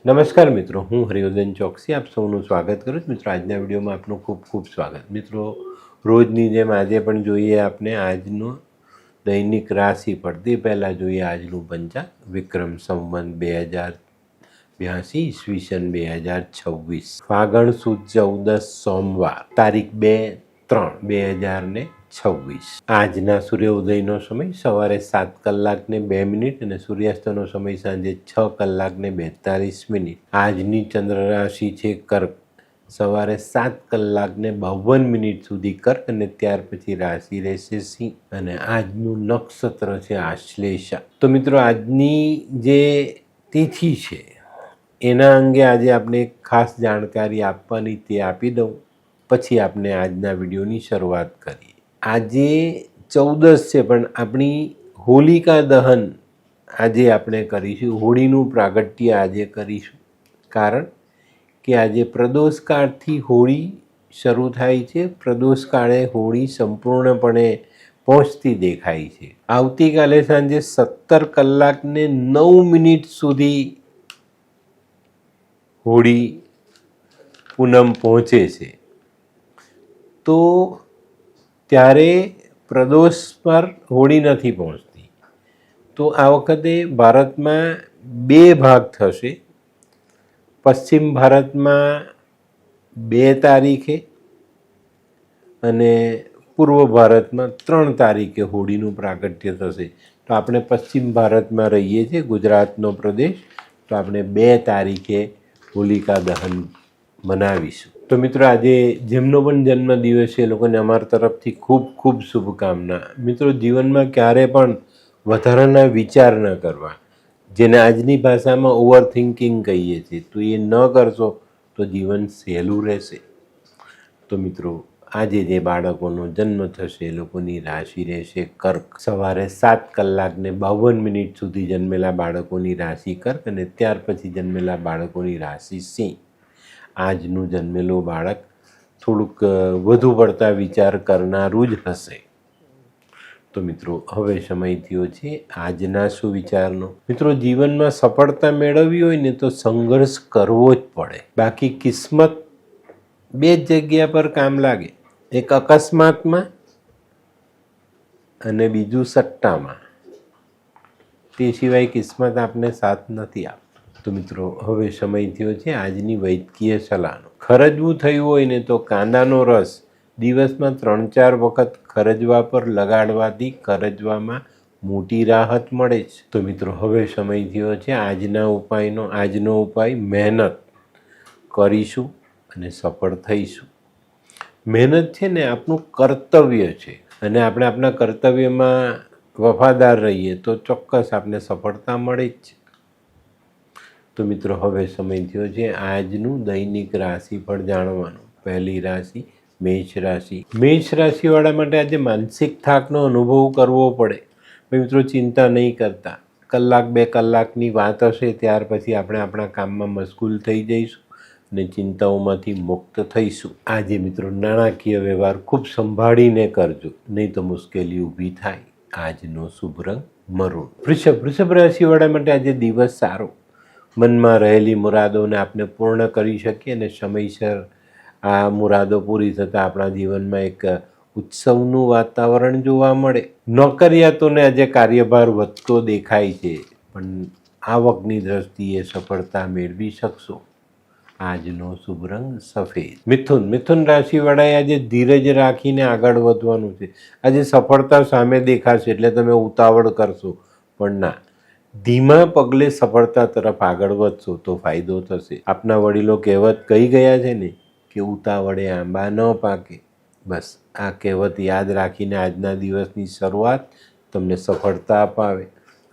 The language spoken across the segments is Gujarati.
નમસ્કાર મિત્રો, હું હરિવર્ધન ચોકસી આપ સૌનું સ્વાગત કરું છું. મિત્રો, આજના વિડીયોમાં આપનું ખૂબ ખૂબ સ્વાગત. મિત્રો, રોજની જેમ આજે પણ જોઈએ આપણે આજનું દૈનિક રાશિ પડતી પહેલાં જોઈએ આજનું પંચાંગ. વિક્રમ સંવત 2082 ઈસવીસન 2026 ફાગણ સુદ 14 સોમવાર તારીખ 2/3/2026. આજના સૂર્યોદયનો સમય સવારે 7:02 અને સૂર્યાસ્તનો સમય સાંજે 6:42. આજની ચંદ્ર રાશિ છે કર્ક. સવારે 7:52 સુધી કર્ક અને ત્યાર પછી રાશિ રહેશે સિંહ અને આજનું નક્ષત્ર છે આશ્લેષા. તો મિત્રો, આજની જે તિથિ છે એના અંગે આજે આપણે એક ખાસ જાણકારી આપવાની તે આપી દઉં, પછી આપણે આજના વિડીયોની શરૂઆત કરીએ. આજે 14 છે પણ આપણી હોલિકા દહન આજે આપણે કરીશું. હોળીનું પ્રાગટ્ય આજે કરીશું, કારણ કે આજે પ્રદોષકાળથી હોળી શરૂ થાય છે. પ્રદોષકાળે હોળી સંપૂર્ણપણે પહોંચતી દેખાય છે. આવતીકાલે સાંજે 17:09 સુધી હોળી પૂનમ પહોંચે છે. તો ત્યારે પ્રદોષ પર હોળી નથી પહોંચતી. તો આ વખતે ભારતમાં બે ભાગ થશે. પશ્ચિમ ભારતમાં 2 તારીખે અને પૂર્વ ભારતમાં 3 તારીખે હોળીનું પ્રાગટ્ય થશે. તો આપણે પશ્ચિમ ભારતમાં રહીએ છીએ, ગુજરાતનો પ્રદેશ, તો આપણે 2 તારીખે હોલિકા દહન મનાવીશું. તો મિત્રો, આજે જેમનો પણ જન્મદિવસ છે એ લોકોને અમારા તરફથી ખૂબ ખૂબ શુભકામના. મિત્રો, જીવનમાં ક્યારે પણ વધારાના વિચાર ન કરવા, જેને આજની ભાષામાં ઓવર થિંકિંગ કહીએ છીએ, તો એ ન કરશો તો જીવન સહેલું રહેશે. તો મિત્રો, આજે જે બાળકોનો જન્મ થશે એ લોકોની રાશિ રહેશે કર્ક. સવારે 7:52 સુધી જન્મેલા બાળકોની રાશિ કર્ક અને ત્યાર પછી જન્મેલા બાળકોની રાશિ સિંહ. આજનું જન્મેલું બાળક થોડુંક વધુ પડતા વિચાર કરનારું જ હશે. તો મિત્રો, હવે સમય થયો છે આજના સુવિચારનો. મિત્રો, જીવનમાં સફળતા મેળવવી હોય ને તો સંઘર્ષ કરવો જ પડે. બાકી કિસ્મત 2 જગ્યા પર કામ લાગે, એક અકસ્માતમાં અને બીજું સટ્ટામાં. તે સિવાય કિસ્મત આપને સાથ નથી આપતી. તો મિત્રો, હવે સમય થયો છે આજની વૈદ્યકીય સલાહનો. ખરજવું થયું હોય ને તો કાંદાનો રસ દિવસમાં 3-4 વખત ખરજવા પર લગાડવાથી ખરજવામાં મોટી રાહત મળે છે. તો મિત્રો, હવે સમય થયો છે આજના ઉપાયનો. આજનો ઉપાય મહેનત કરીશું અને સફળ થઈશું. મહેનત છે ને આપણું કર્તવ્ય છે અને આપણે આપણા કર્તવ્યમાં વફાદાર રહીએ તો ચોક્કસ આપણે સફળતા મળે જ છે. તો મિત્રો, હવે સમય થયો છે આજનું દૈનિક રાશિફળ જાણવાનું. પહેલી રાશિ મેષ રાશિ. મેષ રાશિવાળા માટે આજે માનસિક થાકનો અનુભવ કરવો પડે. મિત્રો, ચિંતા નહીં કરતા. 1-2 કલાકની વાત હશે, ત્યાર પછી આપણે આપણા કામમાં મશગુલ થઈ જઈશું અને ચિંતાઓમાંથી મુક્ત થઈશું. આજે મિત્રો, નાણાકીય વ્યવહાર ખૂબ સંભાળીને કરજો, નહીં તો મુશ્કેલી ઊભી થાય. આજનો શુભ રંગ મરૂન. વૃષભ રાશિવાળા માટે આજે દિવસ સારો. મનમાં રહેલી મુરાદોને આપણે પૂર્ણ કરી શકીએ અને સમયસર આ મુરાદો પૂરી થતાં આપણા જીવનમાં એક ઉત્સવનું વાતાવરણ જોવા મળે. નોકરિયાતોને આજે કાર્યભાર વધતો દેખાય છે, પણ આવકની દ્રષ્ટિએ સફળતા મેળવી શકશો. આજનો શુભ રંગ સફેદ. મિથુન રાશિવાળાએ આજે ધીરજ રાખીને આગળ વધવાનું છે. આજે સફળતા સામે દેખાશે એટલે તમે ઉતાવળ કરશો, પણ ના, ધીમા પગલે સફળતા તરફ આગળ વધશો તો ફાયદો થશે. આપના વડીલો કહેવત કહી ગયા છે ને કે ઉતાવળે આંબા ન પાકે. બસ આ કહેવત યાદ રાખીને આજના દિવસની શરૂઆત તમને સફળતા અપાવે.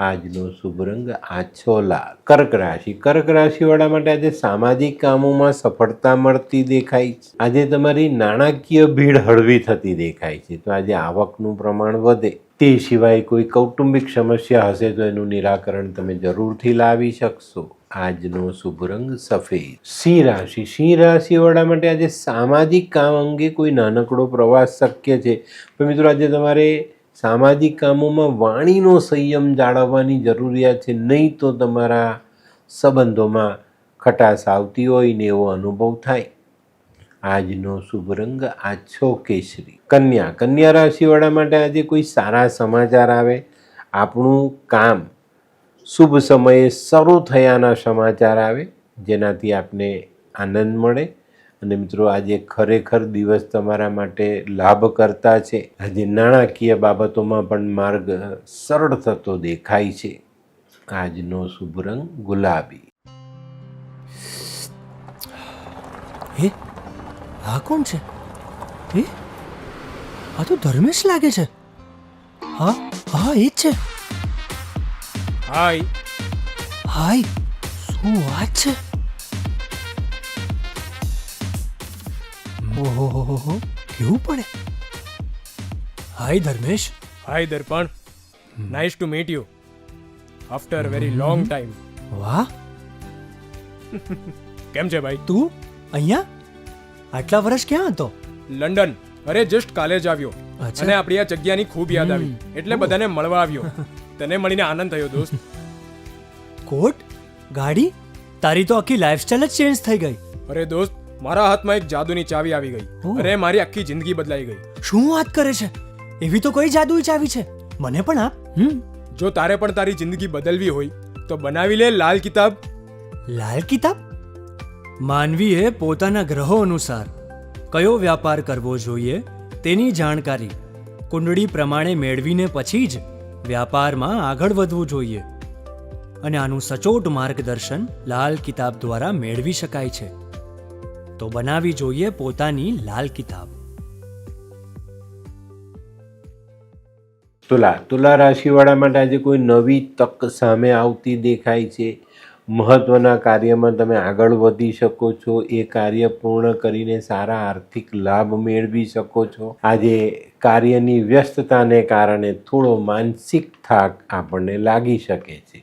આજનો શુભ રંગ આછો લાલ. કર્ક રાશિ. કર્ક રાશિવાળા માટે આજે સામાજિક કામોમાં સફળતા મળતી દેખાય છે. આજે તમારી નાણાકીય ભીડ હળવી થતી દેખાય છે, તો આજે આવકનું પ્રમાણ વધે. તે સિવાય કોઈ કૌટુંબિક સમસ્યા હશે તો એનું નિરાકરણ તમે જરૂરથી લાવી શકશો. આજનો શુભ રંગ સફેદ. સિંહ રાશિ. સિંહ રાશિવાળા માટે આજે સામાજિક કામ અંગે કોઈ નાનકડો પ્રવાસ શક્ય છે. તો મિત્રો, આજે તમારે સામાજિક કામોમાં વાણીનો સંયમ જાળવવાની જરૂરિયાત છે, નહીં તો તમારા સંબંધોમાં ખટાશ આવતી હોય ને એવો અનુભવ થાય. આજનો શુભ રંગ આછો કેસરી. કન્યા રાશિવાળા માટે આજે કોઈ સારા સમાચાર આવે, આપણું કામ શુભ સમયે શરૂ થયાના સમાચાર આવે જેનાથી આપને આનંદ મળે. અને મિત્રો આજે ખરેખર દિવસ તમારા માટે લાભ કરતા છે. આજે નાણાકીય બાબતોમાં પણ માર્ગ સરળ થતો દેખાય છે. આજનો શુભ રંગ ગુલાબી. હે, આ કોણ છે? હે, આ તો ધર્મેશ લાગે છે. હા હા, એ જ છે. હાય. હાય, શું વાત છે? ઓહો, કેવું પડે? Hi Dharmesh. Hi Darpan. Nice to meet you after very long time. વાહ, કેમ છે ભાઈ? તું અહીંયા આટલા વર્ષ ક્યાં હતો? લંડન. અરે જસ્ટ કાલે જ આવ્યો અચ્છા. અને આપણી આ જગ્યાની ખૂબ યાદ આવી એટલે બધાને મળવા આવ્યો. તને મળીને આનંદ થયો દોસ્ત. કોટ, ગાડી, તારી તો આખી લાઈફસ્ટાઈલ જ ચેન્જ થઈ ગઈ. અરે દોસ્ત, મારા હાથમાં એક જાદુની ચાવી આવી ગઈ ઓહ. અને મારી આખી જિંદગી બદલાઈ ગઈ. શું વાત કરે છે? એવી તો કઈ જાદુઈ ચાવી છે? મને પણ આપ. જો તારે પણ તારી જિંદગી બદલવી હોય તો બનાવી લે લાલ કિતાબ. લાલ કિતાબ? માનવીએ પોતાના ગ્રહો અનુસાર કયો વ્યાપાર કરવો જોઈએ તેની જાણકારી કુંડળી પ્રમાણે મેળવીને પછી જ વ્યાપારમાં આગળ વધવું જોઈએ. અને આનું સચોટ માર્ગદર્શન લાલ કિતાબ દ્વારા મેળવી શકાય છે. તો બનાવી જોઈએ પોતાની લાલ કિતાબ. તુલા રાશિવાળા માટે આજે કોઈ નવી તક સામે આવતી દેખાય છે. મહત્વના કાર્યમાં તમે આગળ વધી શકો છો. એ કાર્ય પૂર્ણ કરીને સારા આર્થિક લાભ મેળવી શકો છો. આજે કાર્યની વ્યસ્તતાને કારણે થોડો માનસિક થાક આપણને લાગી શકે છે.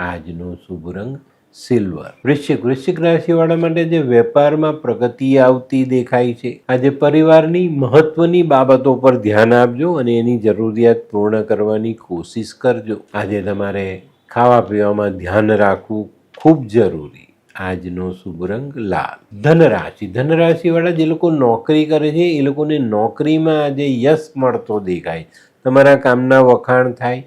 આજનો શુભ રંગ સિલ્વર. વૃશ્ચિક રાશિવાળા માટે જે વેપારમાં પ્રગતિ આવતી દેખાય છે. આજે પરિવારની મહત્વની બાબતો પર ધ્યાન આપજો અને એની જરૂરિયાત પૂર્ણ કરવાની કોશિશ કરજો. આજે તમારે ખાવા પીવામાં ધ્યાન રાખવું ખૂબ જરૂરી. આજનો શુભ રંગ લાલ. ધનરાશિવાળા જે લોકો નોકરી કરે છે એ લોકોને નોકરીમાં આજે યશ મળતો દેખાય. તમારા કામના વખાણ થાય,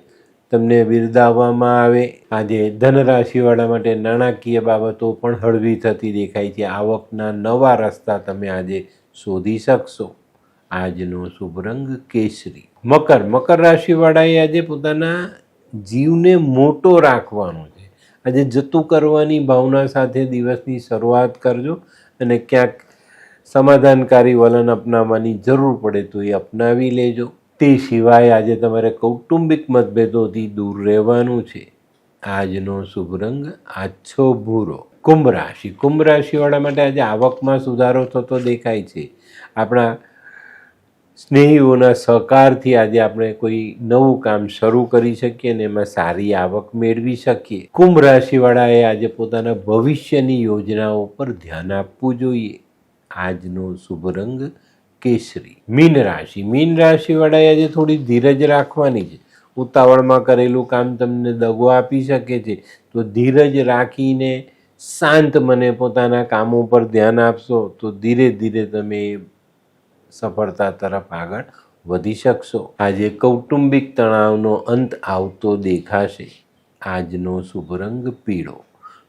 તમને બિરદાવવામાં આવે. આજે ધનરાશિવાળા માટે નાણાકીય બાબતો પણ હળવી થતી દેખાય છે. આવકના નવા રસ્તા તમે આજે શોધી શકશો. આજનો શુભ રંગ કેસરી. મકર રાશિવાળાએ આજે પોતાના જીવને મોટો રાખવાનો છે. આજે જતું કરવાની ભાવના સાથે દિવસની શરૂઆત કરજો અને ક્યાંક સમાધાનકારી વલણ અપનાવવાની જરૂર પડે તો એ અપનાવી લેજો. તે સિવાય આજે તમારે કૌટુંબિક મતભેદોથી દૂર રહેવાનું છે. આજનો શુભ રંગ આછો ભૂરો. કુંભ રાશિવાળા માટે આજે આવકમાં સુધારો થતો દેખાય છે. આપણા સ્નેહીઓના સહકારથી આજે આપણે કોઈ નવું કામ શરૂ કરી શકીએ અને એમાં સારી આવક મેળવી શકીએ. કુંભ રાશિવાળાએ આજે પોતાના ભવિષ્યની યોજનાઓ પર ધ્યાન આપવું જોઈએ. આજનો શુભ રંગ કેસરી. મીન રાશિવાળાએ આજે થોડી ધીરજ રાખવાની છે. ઉતાવળમાં કરેલું કામ તમને દગો આપી શકે છે, તો ધીરજ રાખીને શાંત મને પોતાના કામો પર ધ્યાન આપશો તો ધીરે ધીરે તમે સફળતા તરફ આગળ વધી શકશો. આજે કૌટુંબિક તણાવનો અંત આવતો દેખાશે. આજનો શુભ રંગ પીળો.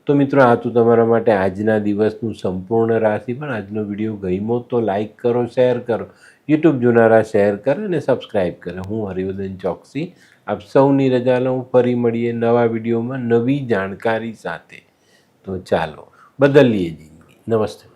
તો મિત્રો, આ તો તમારા માટે આજના દિવસનું સંપૂર્ણ રાશિ. પણ આજનો વિડીયો ગમ્યો તો લાઈક કરો, શેર કરો, યુટ્યુબ જોનારા શેર કરે અને સબસ્ક્રાઈબ કરે. હું હરિવર્ધન ચોકસી આપ સૌની રજા લઉં. ફરી મળીએ નવા વિડીયોમાં નવી જાણકારી સાથે. તો ચાલો બદલીએ જિંદગી. નમસ્તે.